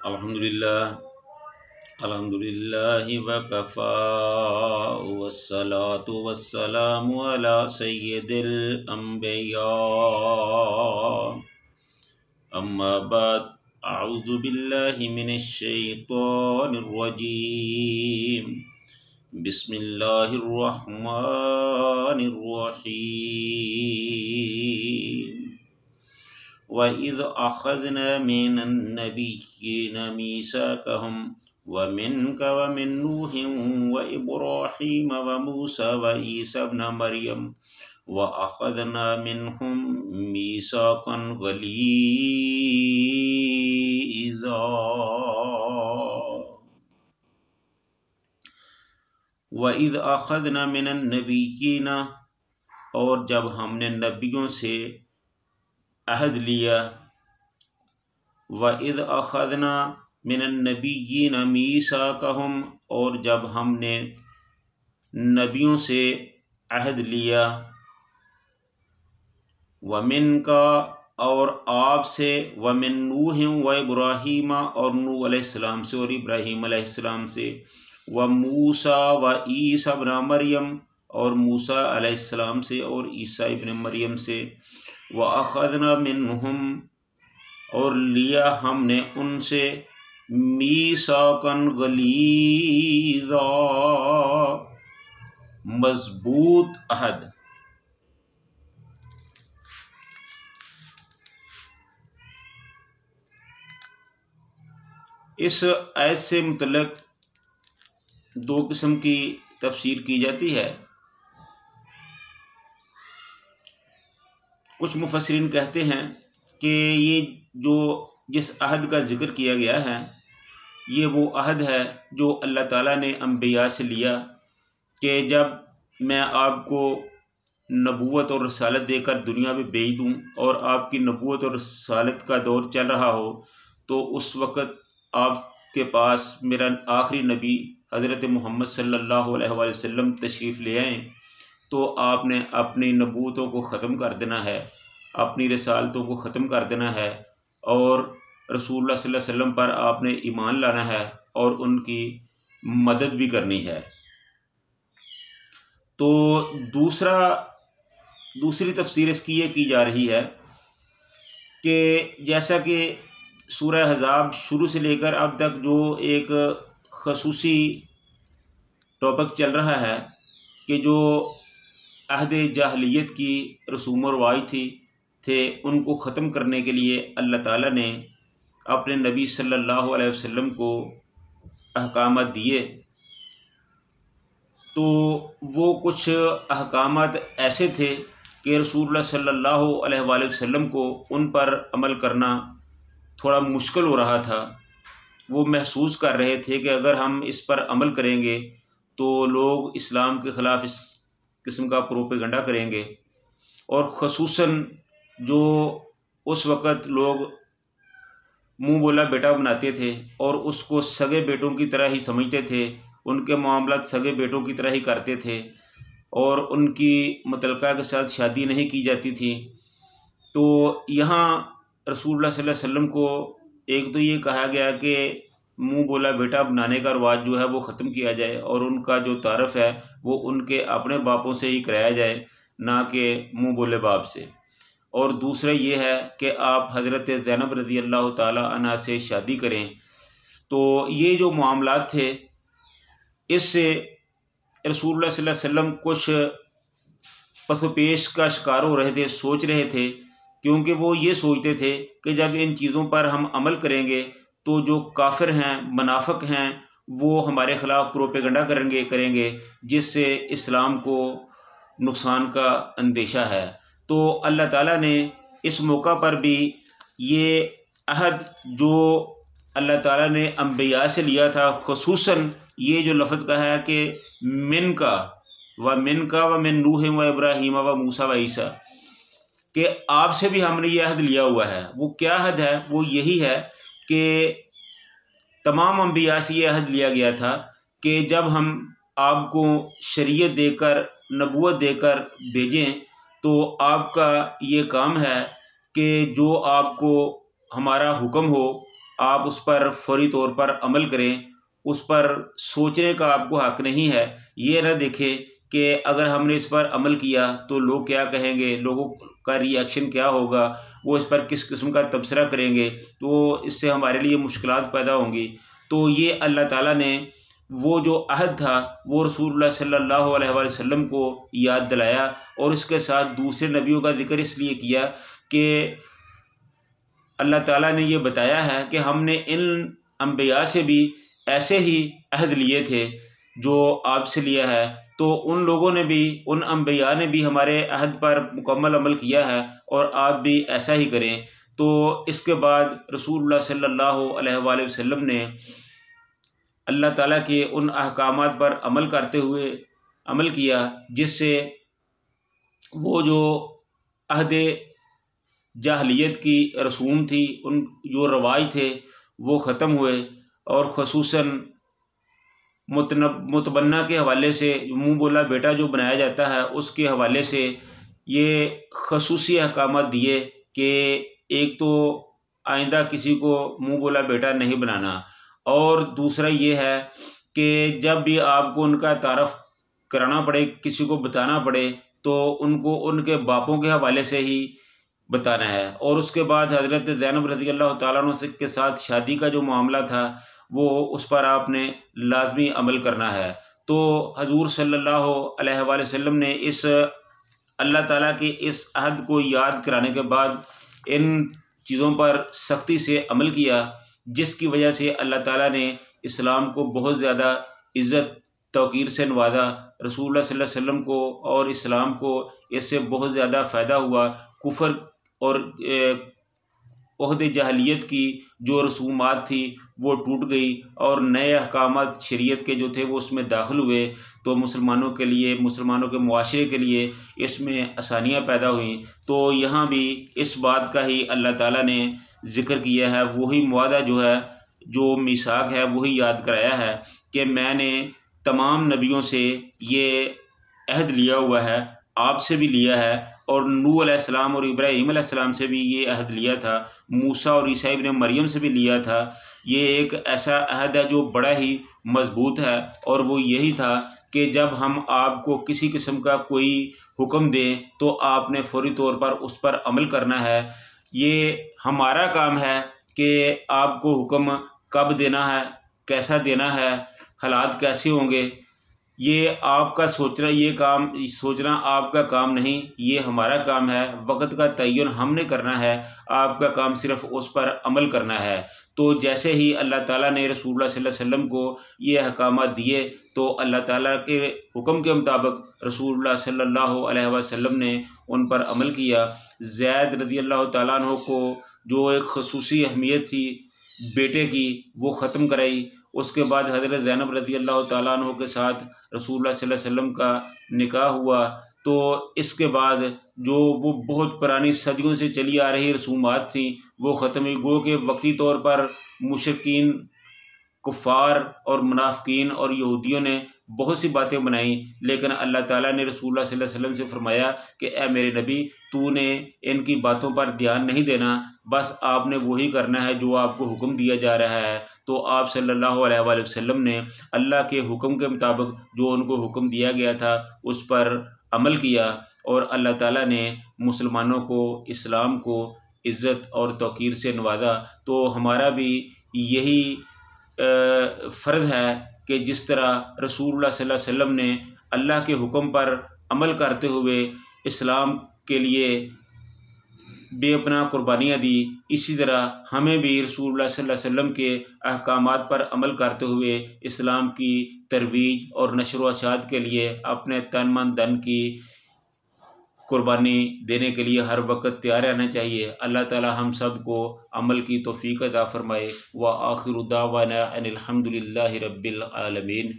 الحمدللہ وکفا والصلاة والسلام علی سید الانبیاء اما بعد اعوذ باللہ من الشیطان الرجیم بسم اللہ الرحمن الرحیم وَإِذْ أَخَذْنَا مِنَ النَّبِيِّينَ مِيثَاقَهُمْ وَمِنْكَ وَمِن نُوحٍ وَإِبْرَاهِيمَ وَمُوسَى وَعِيسَى ابْنَ مَرْيَمَ وَأَخَذْنَا مِنْهُمْ مِيثَاقًا غَلِيظًا وَإِذْ أَخَذْنَا مِنَ النَّبِيِّينَ، اور جب ہم نے نبیوں سے عہد لیا، وَإِذْ أَخَذْنَا مِنَ النَّبِيِّينَ مِيثَاقَهُمْ، اور جب ہم نے نبیوں سے عہد لیا، وَمِنْكَ، اور آپ سے، وَمِن نُوحٍ وَإِبْرَاهِيمَ، اور نوح علیہ السلام سے اور ابراہیم علیہ السلام سے، وَمُوسَى وَعِيسَى ابْنَ مَرْيَمَ، اور موسیٰ علیہ السلام سے اور عیسیٰ ابن مریم سے، وَأَخَذْنَا مِنْهُمْ، اور لیا ہم نے ان سے، مِيثَاقًا غَلِيظًا، مضبوط عہد۔ اس آیت سے متعلق دو قسم کی تفسیر کی جاتی ہے۔ کچھ مفسرین کہتے ہیں کہ یہ جس عہد کا ذکر کیا گیا ہے، یہ وہ عہد ہے جو اللہ تعالیٰ نے انبیاء سے لیا کہ جب میں آپ کو نبوت اور رسالت دے کر دنیا میں بھیج دوں اور آپ کی نبوت اور رسالت کا دور چل رہا ہو، تو اس وقت آپ کے پاس میرا آخری نبی حضرت محمد صلی اللہ علیہ وآلہ وسلم تشریف لے آئیں، تو آپ نے اپنی نبوتوں کو ختم کر دینا ہے، اپنی رسالتوں کو ختم کر دینا ہے، اور رسول اللہ صلی اللہ علیہ وسلم پر آپ نے ایمان لانا ہے اور ان کی مدد بھی کرنی ہے۔ تو دوسری تفسیر اس کی یہ کی جا رہی ہے کہ جیسا کہ سورہ احزاب شروع سے لے کر اب تک جو ایک خصوصی ٹاپک چل رہا ہے کہ جو عہد جاہلیت کی رسوم و رواج تھے ان کو ختم کرنے کے لیے اللہ تعالیٰ نے اپنے نبی صلی اللہ علیہ وسلم کو احکامات دیے، تو وہ کچھ احکامات ایسے تھے کہ رسول اللہ صلی اللہ علیہ وآلہ وسلم کو ان پر عمل کرنا تھوڑا مشکل ہو رہا تھا۔ وہ محسوس کر رہے تھے کہ اگر ہم اس پر عمل کریں گے تو لوگ اسلام کے خلاف اس قسم کا پروپیگنڈا کریں گے، اور خصوصاً جو اس وقت لوگ منہ بولا بیٹا بناتے تھے اور اس کو سگے بیٹوں کی طرح ہی سمجھتے تھے، ان کے معاملات سگے بیٹوں کی طرح ہی کرتے تھے، اور ان کی متعلقہ کے ساتھ شادی نہیں کی جاتی تھی۔ تو یہاں رسول اللہ صلی اللہ علیہ وسلم کو ایک تو یہ کہا گیا کہ منہ بولا بیٹا بنانے کا رواج جو ہے وہ ختم کیا جائے، اور ان کا جو تعارف ہے وہ ان کے اپنے باپوں سے ہی کرایا جائے، نہ کہ منہ بولے باپ سے۔ اور دوسرا یہ ہے کہ آپ حضرت زینب رضی اللہ تعالی عنہ سے شادی کریں۔ تو یہ جو معاملات تھے، اس سے رسول اللہ صلی اللہ علیہ وسلم کچھ پس و پیش کا شکار ہو رہے تھے، سوچ رہے تھے، کیونکہ وہ یہ سوچتے تھے کہ جب ان چیزوں پر ہم عمل کریں گے تو جو کافر ہیں، منافق ہیں، وہ ہمارے خلاف پروپیگنڈا کریں گے جس سے اسلام کو نقصان کا اندیشہ ہے۔ تو اللہ تعالیٰ نے اس موقع پر بھی یہ عہد جو اللہ تعالیٰ نے انبیاء سے لیا تھا، خصوصاً یہ جو لفظ کہا ہے کہ من کا ومن نوح و ابراہیم و موسیٰ و عیسیٰ، کہ آپ سے بھی ہم نے یہ عہد لیا ہوا ہے۔ وہ کیا عہد ہے؟ وہ یہی ہے کہ تمام انبیاء سے یہ عہد لیا گیا تھا کہ جب ہم آپ کو شریعت دے کر، نبوت دے کر بھیجیں، تو آپ کا یہ کام ہے کہ جو آپ کو ہمارا حکم ہو آپ اس پر فوری طور پر عمل کریں، اس پر سوچنے کا آپ کو حق نہیں ہے۔ یہ نہ دیکھیں کہ اگر ہم نے اس پر عمل کیا تو لوگ کیا کہیں گے، لوگوں کا ری ایکشن کیا ہوگا، وہ اس پر کس قسم کا تبصرہ کریں گے، تو اس سے ہمارے لیے مشکلات پیدا ہوں گی۔ تو یہ اللہ تعالیٰ نے وہ جو عہد تھا وہ رسول اللہ صلی اللہ علیہ وآلہ وسلم کو یاد دلایا، اور اس کے ساتھ دوسرے نبیوں کا ذکر اس لیے کیا کہ اللہ تعالیٰ نے یہ بتایا ہے کہ ہم نے ان انبیاء سے بھی ایسے ہی عہد لیے تھے جو آپ سے لیا ہے، تو ان لوگوں نے بھی، ان انبیاء نے بھی ہمارے عہد پر مکمل عمل کیا ہے، اور آپ بھی ایسا ہی کریں۔ تو اس کے بعد رسول اللہ صلی اللہ علیہ وآلہ وسلم نے اللہ تعالیٰ کے ان احکامات پر عمل کرتے ہوئے عمل کیا، جس سے وہ جو عہد جاہلیت کی رسوم تھی، ان جو رواج تھے وہ ختم ہوئے، اور خصوصاً متبنہ کے حوالے سے، منہ بولا بیٹا جو بنایا جاتا ہے، اس کے حوالے سے یہ خصوصی احکامات دیے کہ ایک تو آئندہ کسی کو منہ بولا بیٹا نہیں بنانا، اور دوسرا یہ ہے کہ جب بھی آپ کو ان کا تعارف کرانا پڑے، کسی کو بتانا پڑے، تو ان کو ان کے باپوں کے حوالے سے ہی بتانا ہے۔ اور اس کے بعد حضرت زینب رضی اللہ تعالیٰ عنہ کے ساتھ شادی کا جو معاملہ تھا وہ اس پر آپ نے لازمی عمل کرنا ہے۔ تو حضور صلی اللہ علیہ وآلہ وسلم نے اس اللہ تعالیٰ کے اس عہد کو یاد کرانے کے بعد ان چیزوں پر سختی سے عمل کیا، جس کی وجہ سے اللہ تعالیٰ نے اسلام کو بہت زیادہ عزت توقیر سے نوازا، رسول اللہ صلی اللہ علیہ وسلم کو اور اسلام کو اس سے بہت زیادہ فائدہ ہوا۔ کفر اور عہد جاہلیت کی جو رسومات تھی وہ ٹوٹ گئی، اور نئے احکامات شریعت کے جو تھے وہ اس میں داخل ہوئے، تو مسلمانوں کے لیے، مسلمانوں کے معاشرے کے لیے اس میں آسانیاں پیدا ہوئیں۔ تو یہاں بھی اس بات کا ہی اللہ تعالیٰ نے ذکر کیا ہے، وہی معاہدہ جو ہے، جو میثاق ہے، وہی یاد کرایا ہے کہ میں نے تمام نبیوں سے یہ عہد لیا ہوا ہے، آپ سے بھی لیا ہے، اور نوح علیہ السلام اور ابراہیم علیہ السلام سے بھی یہ عہد لیا تھا، موسیٰ اور عیسیٰ ابن مریم سے بھی لیا تھا۔ یہ ایک ایسا عہد ہے جو بڑا ہی مضبوط ہے، اور وہ یہی تھا کہ جب ہم آپ کو کسی قسم کا کوئی حکم دیں تو آپ نے فوری طور پر اس پر عمل کرنا ہے۔ یہ ہمارا کام ہے کہ آپ کو حکم کب دینا ہے، کیسا دینا ہے، حالات کیسے ہوں گے، یہ آپ کا سوچنا، یہ کام سوچنا آپ کا کام نہیں، یہ ہمارا کام ہے۔ وقت کا تعین ہم نے کرنا ہے، آپ کا کام صرف اس پر عمل کرنا ہے۔ تو جیسے ہی اللہ تعالیٰ نے رسول اللہ صلی اللہ علیہ وسلم کو یہ احکامات دیے، تو اللہ تعالیٰ کے حکم کے مطابق رسول اللہ صلی اللہ علیہ وسلم نے ان پر عمل کیا۔ زید رضی اللہ تعالیٰ عنہ کو جو ایک خصوصی اہمیت تھی بیٹے کی، وہ ختم کرائی۔ اس کے بعد حضرت زینب رضی اللہ تعالیٰ عنہ کے ساتھ رسول اللہ صلی اللہ علیہ وسلم کا نکاح ہوا۔ تو اس کے بعد جو وہ بہت پرانی صدیوں سے چلی آ رہی رسومات تھیں وہ ختم ہوئی، گو کہ وقتی طور پر مشرکین، کفار اور منافقین اور یہودیوں نے بہت سی باتیں بنائیں، لیکن اللہ تعالیٰ نے رسول اللہ صلی اللہ علیہ وسلم سے فرمایا کہ اے میرے نبی، تو نے ان کی باتوں پر دھیان نہیں دینا، بس آپ نے وہی کرنا ہے جو آپ کو حکم دیا جا رہا ہے۔ تو آپ صلی اللہ علیہ وآلہ وسلم نے اللہ کے حکم کے مطابق جو ان کو حکم دیا گیا تھا اس پر عمل کیا، اور اللہ تعالیٰ نے مسلمانوں کو، اسلام کو عزت اور توقیر سے نوازا۔ تو ہمارا بھی یہی فرض ہے کہ جس طرح رسول اللہ صلی اللہ علیہ وسلم نے اللہ کے حکم پر عمل کرتے ہوئے اسلام کے لیے بے پناہ قربانیاں دی، اسی طرح ہمیں بھی رسول اللہ صلی اللہ علیہ وسلم کے احکامات پر عمل کرتے ہوئے اسلام کی ترویج اور نشر و اشاعت کے لیے اپنے تن من دھن کی قربانی دینے کے لیے ہر وقت تیار رہنا چاہیے۔ اللہ تعالی ہم سب کو عمل کی توفیق عطا فرمائے۔ وآخر دعوانا ان الحمد للہ رب العالمین۔